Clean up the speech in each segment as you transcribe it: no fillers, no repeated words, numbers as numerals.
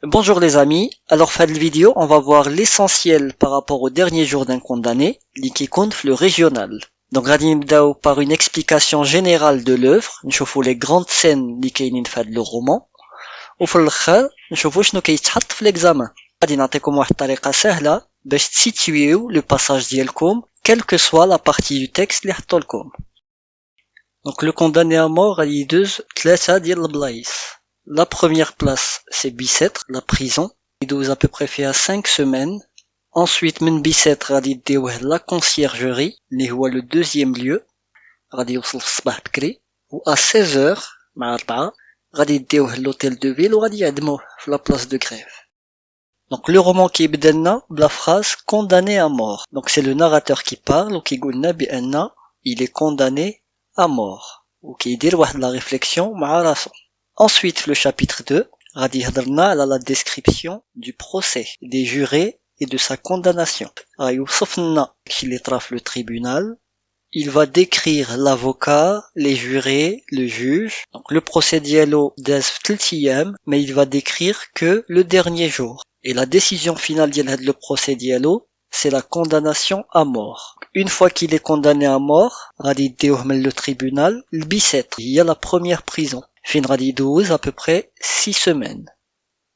Bonjour les amis, alors fin de la vidéo on va voir l'essentiel par rapport au dernier jour d'un condamné, qui compte le régional. Donc غادي نبداو par une explication générale de l'œuvre, نشوفوا les grandes scènes اللي كاينين في هذا le roman, وفي الاخر نشوفوا شنو كيتحط في l'examen. غادي نعطيكم واحد الطريقة سهلة باش تسيتويو لو باساج ديالكم quelle que soit la partie du texte اللي حطوا لكم. Donc le condamné à mort غادي يدوز 3 ديال البلايص. La première place, c'est Bicêtre, la prison. Il doit à peu près faire 5 semaines. Ensuite, من Bicêtre, غادي يديوه la conciergerie, اللي هو le deuxième lieu. غادي يوصل في الصباح بكري. و à 16h, مع 4, غادي يديوه l'hôtel de ville و غادي يعدموه في la place de grève. Donc le roman كيبدا لنا بلا phrase condamné à mort. Donc c'est le narrateur qui parle و كيقول لنا بأن il est condamné à mort. و كيدير واحد la réflexion مع راسو. Ensuite, le chapitre 2, غادي يهضرنا على la description du procès des jurés et de sa condamnation. غيوصف لنا داكشي اللي طرا في le tribunal. Il va décrire l'avocat, les jurés, le juge. Donc le procès ديالو داز في 3 ايام, mais il va décrire que le dernier jour. Et la décision finale ديال هاد le procès ديالو, c'est la condamnation à mort. Une fois qu'il est condamné à mort, غادي يديوه من le tribunal لبيسيتر, هي la première prison. فين غادي يدوز à peu près 6 semaines.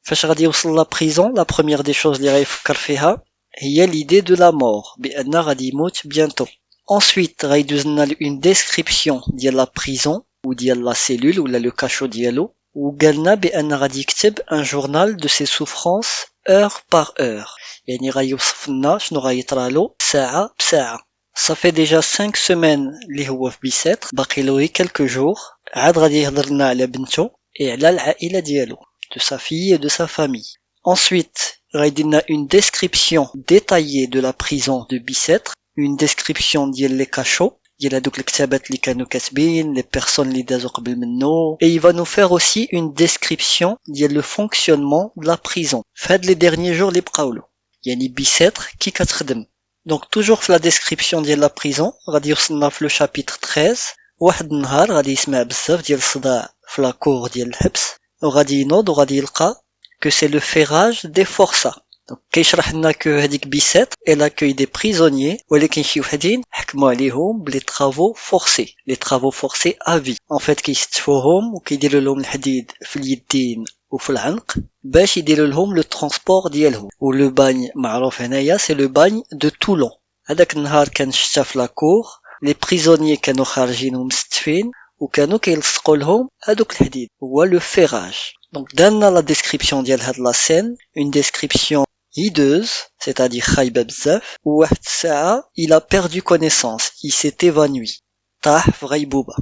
فاش غادي يوصل لا بريزون, la première des choses اللي غيفكر فيها هي l'idée de la mort, بأن غادي يموت bientôt. Ensuite غيدوز لنا une description ديال la prison ou ديال la cellule ولا le cachot ديالو, وقالنا بأن غادي يكتب un journal de ses souffrances heure par heure. يعني غيوصف لنا شنو غيطرالو ساعة بساعة. Ça fait déjà 5 semaines اللي هو في بيسيتر, باقي له quelques jours. عاد غادي يهضر لنا على بنته et على العائلة ديالو, de sa fille et de sa famille. Ensuite, غايدير لنا une description détaillée de la prison de Bicêtre, une description ديال les cachots, ديال هذوك الكتابات اللي كانوا كاتبين, les personnes اللي دازو قبل منه, et il va nous faire aussi une description ديال le fonctionnement de la prison. في هاد les derniers jours اللي بقاولو, يعني بيسيتر كي كتخدم. Donc toujours في la description ديال la prison, غادي يوصلنا في le chapitre 13. واحد النهار غادي يسمع بزاف ديال الصداع في لاكور ديال الحبس, وغادي ينوض وغادي يلقى que c'est le ferrage des forçats. Donc كيشرح لنا que هذيك بيسيتر elle accueille des prisonniers, ولكن شي وحدين حكموا عليهم بلي travaux forcés, les travaux forcés à vie. En fait كيستفوهم وكيديروا لهم الحديد في اليدين وفي العنق باش يديروا لهم le transport ديالهم. و le bagne معروف هنايا c'est le bagne de Toulon. هذاك النهار كان الشتا في لاكور, les prisonniers كانوا خارجين ومستفين وكانوا كيلصقوا لهم هذوك الحديد, هو le ferrage. Donc دانا la description ديال هاد la scène, une description hideuse, c'est-à-dire خايبة بزاف. وواحد الساعة il a perdu connaissance, il s'est évanoui, طاح في غيبوبة.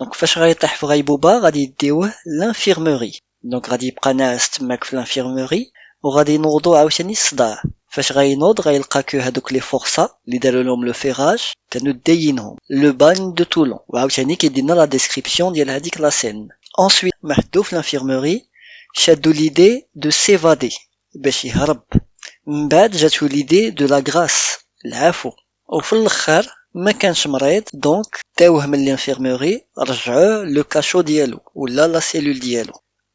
Donc فاش غيطيح في غيبوبة غادي يديوه l'infirmerie. Donc غادي يبقى ناعس تماك في l'infirmerie وغادي ينوضو عاوتاني الصداع. فاش غينوض غيلقى كو هادوك لي فورسا اللي داروا لهم لو فيراج كانوا داينهم لو باغ دو طولون, وعاوتاني كيدينا لا ديسكريبسيون ديال هذيك لا سين. ensuite محدو في l'infirmerie شادو ليدي دو سيفادي باش يهرب, من بعد جاتو ليدي دو لا غراس, العفو. وفي الاخر ما كانش مريض, دونك داوه من الانفيرموري رجعوه لو كاشو ديالو ولا لا سيلول ديالو.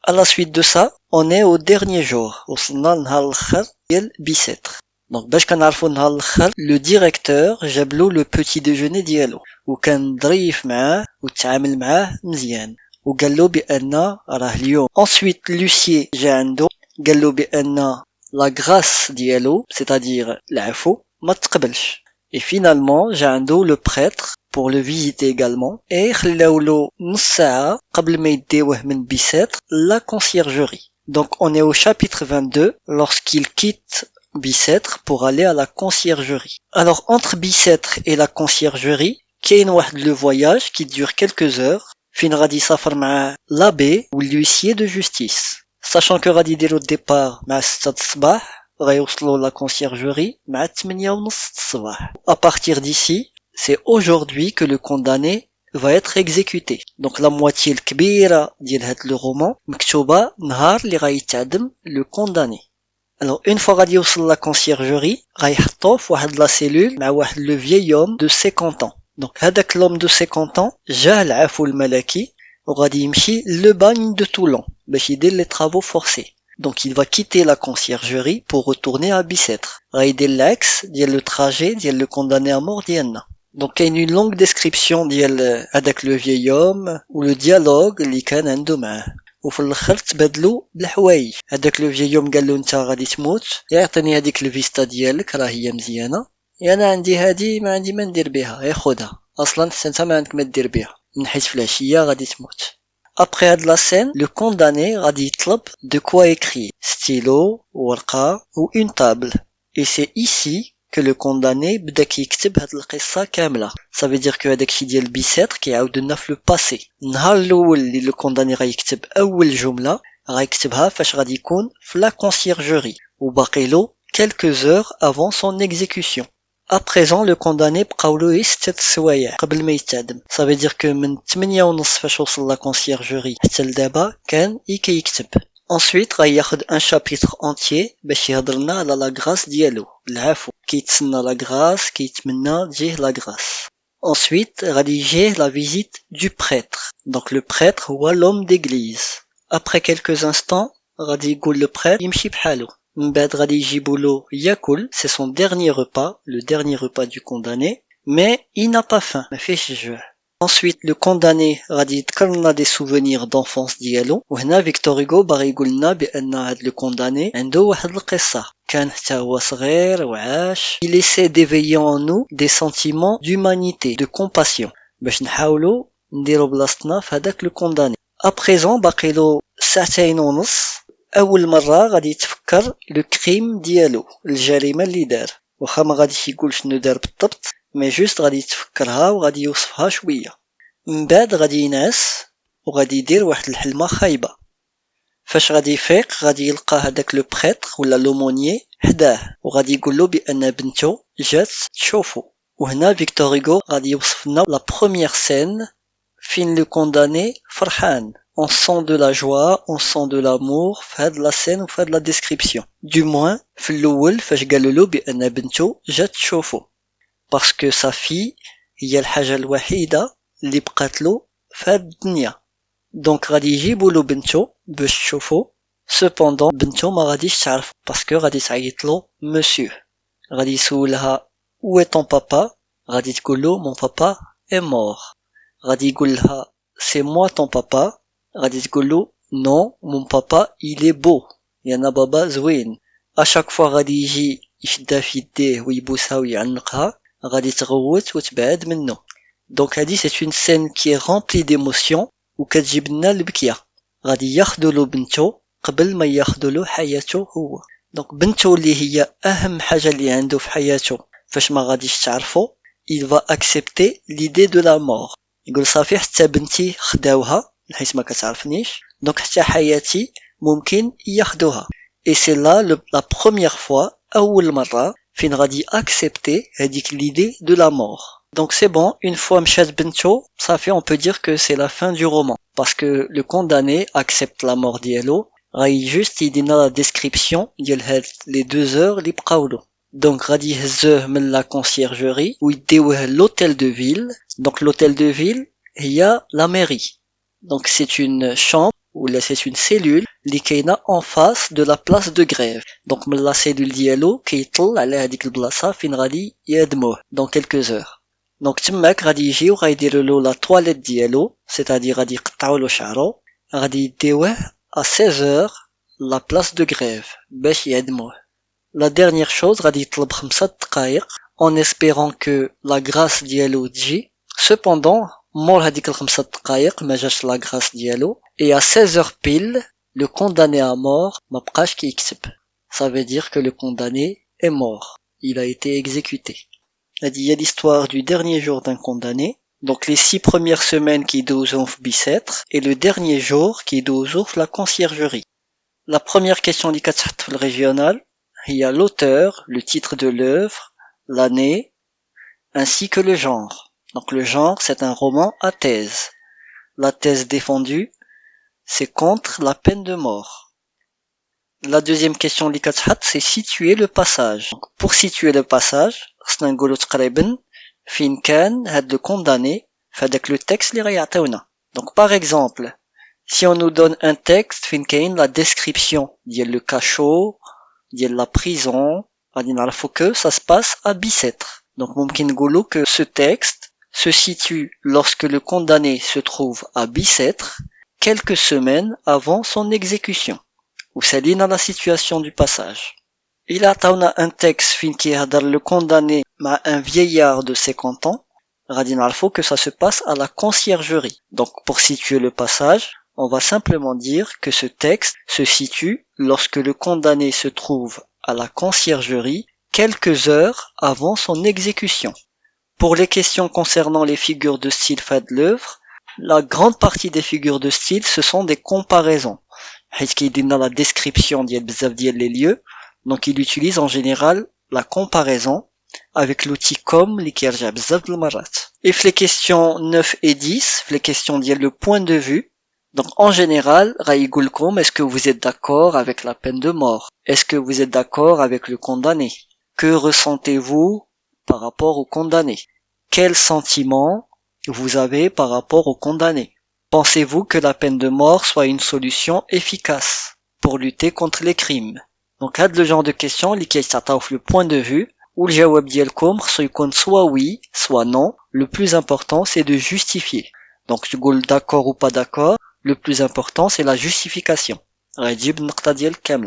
À la suite de ça, on est au dernier jour, وصلنا لنهار الاخر ديال بيسيتر. دونك باش كنعرفوا نهار الاخر, لو ديريكتور جابلو لو بوتي ديجوني ديالو وكان ظريف معاه وتعامل معاه مزيان وقالو بان راه اليوم. ensuite لوسيي جا عنده قالو بان لا غراس ديالو c'est-à-dire العفو ما تقبلش. et finalement جا عنده لو بريتر pour le visiter également, et خلاولو نص ساعة قبل ما يديوه من بيسيتر la conciergerie. Donc on est au chapitre 22 lorsqu'il quitte Bicêtre pour aller à la conciergerie. Alors entre Bicêtre et la conciergerie كاين واحد le voyage qui dure quelques heures, فين غادي يسافر مع l'abbé ou l'huissier de justice. Sachant que غادي يديرو الديبار مع 6 الصباح, غيوصلوا la conciergerie مع 8 ونص الصباح. À partir d'ici, c'est aujourd'hui que le condamné va être exécuté. Donc la moitié الكبيرة ديال هاد le roman مكتوبة نهار اللي غيتعدم le condamné. Alors une fois غادي يوصل la conciergerie غيحطوه في واحد la cellule مع واحد le vieil homme de 50 ans. Donc هذاك l'homme de 50 ans جاه العفو الملكي وغادي يمشي le bagne de Toulon باش يدير les travaux forcés. Donc il va quitter la conciergerie pour retourner à Bicêtre. غايدير العكس ديال le trajet ديال le condamné à mort ديالنا. Donc كاين une longue description ديال هذاك le vieil homme و le dialogue اللي كان عنده معاه. وفي الاخر تبادلوا بالحوايج. هذاك لو فيي قال له انت غادي تموت، يعطيني هذيك الفيستا ديالك راه هي مزيانه، انا عندي هذه ما عندي ما ندير بها، غير خذها، اصلا حتى انت ما عندك ما دير بها، من حيت في العشيه غادي تموت. Après هاد la scène, le condamné غادي يطلب de quoi écrire, stylo, ورقه ou une table. Et c'est ici que le condamné بدا كيكتب هاد القصة كاملة. Ça veut dire que هداك الشي ديال بيساتر كيعاود لنا في لو باسي. النهار الأول اللي لو كونداني غيكتب أول جملة غيكتبها فاش غادي يكون في لا كونسيرجوري وباقي له quelques heures avant son exécution. À présent, le condamné بقاولو غير 6 سوايع قبل ما يتعدم. Ça veut dire que من 8:30 فاش وصل لا كونسيرجوري حتى لدابا كان كيكتب. Ensuite غياخد un chapitre entier باش يهضر لنا على لا غراس ديالو، العفو، كيتسنى لا غراس، كيتمنى تجيه لا غراس. Ensuite غادي يجيه la visite du prêtre. Donc le prêtre هو l'homme d'église. Après quelques instants غادي يقول le prêtre يمشي بحالو. من بعد غادي يجيبولو ياكل، c'est son dernier repas, le dernier repas du condamné, mais il n'a pas faim, ما فيهش الجوع. Ensuite, le condamné غادي يذكر لنا des souvenirs d'enfance ديالو، وهنا فيكتور هوغو باغي يقول لنا بان هاد le condamné عنده واحد القصة، كان حتى هو صغير وعاش. Il essaie d'éveiller en nous des sentiments d'humanité, de compassion، باش نحاولو نديرو بلاصتنا في هداك le condamné. À présent باقي له 2:30. أول مرة غادي يتفكر لو كريم ديالو، الجريمة اللي دار، واخا ما غاديش يقول شنو دار بالضبط، مي جوست غادي يتفكرها وغادي يوصفها شوية. من بعد غادي ينعس وغادي يدير واحد الحلمة خايبة. فاش غادي يفيق غادي يلقى هداك لو بريتر ولا لومونيي حداه، وغادي يقولو بأن بنته جات تشوفو. وهنا فيكتور هوغو غادي يوصف لنا لا بروميير سين فين لو كونداني فرحان. On sent de la joie, on sent de l'amour في هاد لا سين وفي هاد لا ديسكريبسيون. Du moins في الأول فاش قالولو بأن بنته جات تشوفو. Parce que sa fille هي الحاجة الوحيدة اللي بقاتلو في هاد الدنيا. دونك غادي يجيبولو بنته باش تشوفو. Cependant بنته ما غاديش تعرف باسكو غادي تعيطلو monsieur. غادي يسولها où est ton papa؟ غادي تقولو mon papa est mort. غادي يقولها c'est moi ton papa. غادي تقولو non mon papa il est beau. يعني بابا زوين. à chaque fois غادي يجي يشدها في يديه ويبوسها ويعنقها غادي تغوت وتبعد منه. دونك هادي c'est une scène qui est remplie d'émotions وكتجيب لنا البكيه. غادي ياخدولو بنته قبل ما ياخدولو حياته هو. دونك بنته اللي هي اهم حاجه اللي عنده في حياته فاش ما غاديش تعرفو، il va accepter l'idée de la mort. يقول صافي حتى بنتي خداوها حيت ما كتعرفنيش، دونك حتى حياتي ممكن ياخدوها. et c'est là la première fois اول مره فين غادي accepter هذيك l'idée de la mort. Donc c'est bon, une fois مشات بنته صافي on peut dire que c'est la fin du roman parce que le condamné accepte la mort ديالو. غاي juste يدينا la description ديال هاد les 2 heures اللي بقاولو. Donc غادي يهزوه من la conciergerie ويديوه l'hôtel de ville. Donc l'hôtel de ville هي la mairie. Donc c'est une chambre ou là c'est une cellule اللي كاينه en face de la place de grève. Donc من la cellule ديالو كيطل على هذيك البلاصه فين غادي يهدموه dans quelques heures. دونك تماك غادي يجيو غايديروا له لا تواليت ديالو، سيتادير غادي يقطعوا له شعره، غادي يديوه à 16h la place de grève باش يهدموه. La dernière chose غادي يطلب 5 دقائق en espérant que la grâce ديالو تجي. Cependant مور هذيك ال5 دقائق ما جاش لا غراس ديالو et à 16h pile le condamné à mort ما بقاش كيكتب. Ça veut dire que le condamné est mort, il a été exécuté. Il y a l'histoire du dernier jour d'un condamné, donc les 6 premières semaines qui douzent Bicêtre et le dernier jour qui douzent la conciergerie. La première question du le régional, il y a l'auteur, le titre de l'œuvre, l'année, ainsi que le genre. Donc le genre, c'est un roman à thèse. La thèse défendue, c'est contre la peine de mort. La deuxième question c'est situer le passage. Donc, pour situer le passage, خصنا نقولو تقريبا فين كان هاد le condamné فهداك le texte اللي غيعطيونا. Donc par exemple, Si on nous donne un texte, fin كاين la description ديال le cachot, ديال la prison, غادي نعرفوا que ça se passe à Bicêtre. Donc ممكن نقولوا que ce texte se situe lorsque le condamné se trouve à Bicêtre quelques semaines avant son exécution. وسالينا la situation du passage. Il a un texte fin كيهضر le condamné مع un vieillard de 50 ans. غادي نعرفوا que ça se passe à la conciergerie. Donc pour situer le passage, on va simplement dire que ce texte se situe lorsque le condamné se trouve à la conciergerie quelques heures avant son exécution. Pour les questions concernant les figures de style fait de l'œuvre, la grande partie des figures de style, ce sont des comparaisons. حيت كيدينا la description ديال بزاف ديال les lieux, donc il utilise en général la comparaison avec l'outil comme اللي كيرجع بزاف د المرات. Et les questions 9 et 10, les questions ديال le point de vue, donc en général, رايقولكم est-ce que vous êtes d'accord avec la peine de mort? Est-ce que vous êtes d'accord avec le condamné? Que ressentez-vous par rapport au condamné? Quel sentiment vous avez par rapport au condamné? Pensez-vous que la peine de mort soit une solution efficace pour lutter contre les crimes? Donc, هاد le genre de questions اللي كيتعطاو في le point de vue, où le جواب ديالكم خصو يكون soit oui, soit non. Le plus important, c'est de justifier. Donc, tu تقول d'accord ou pas d'accord. Le plus important, c'est la justification. غيجيب النقطة ديال كاملة.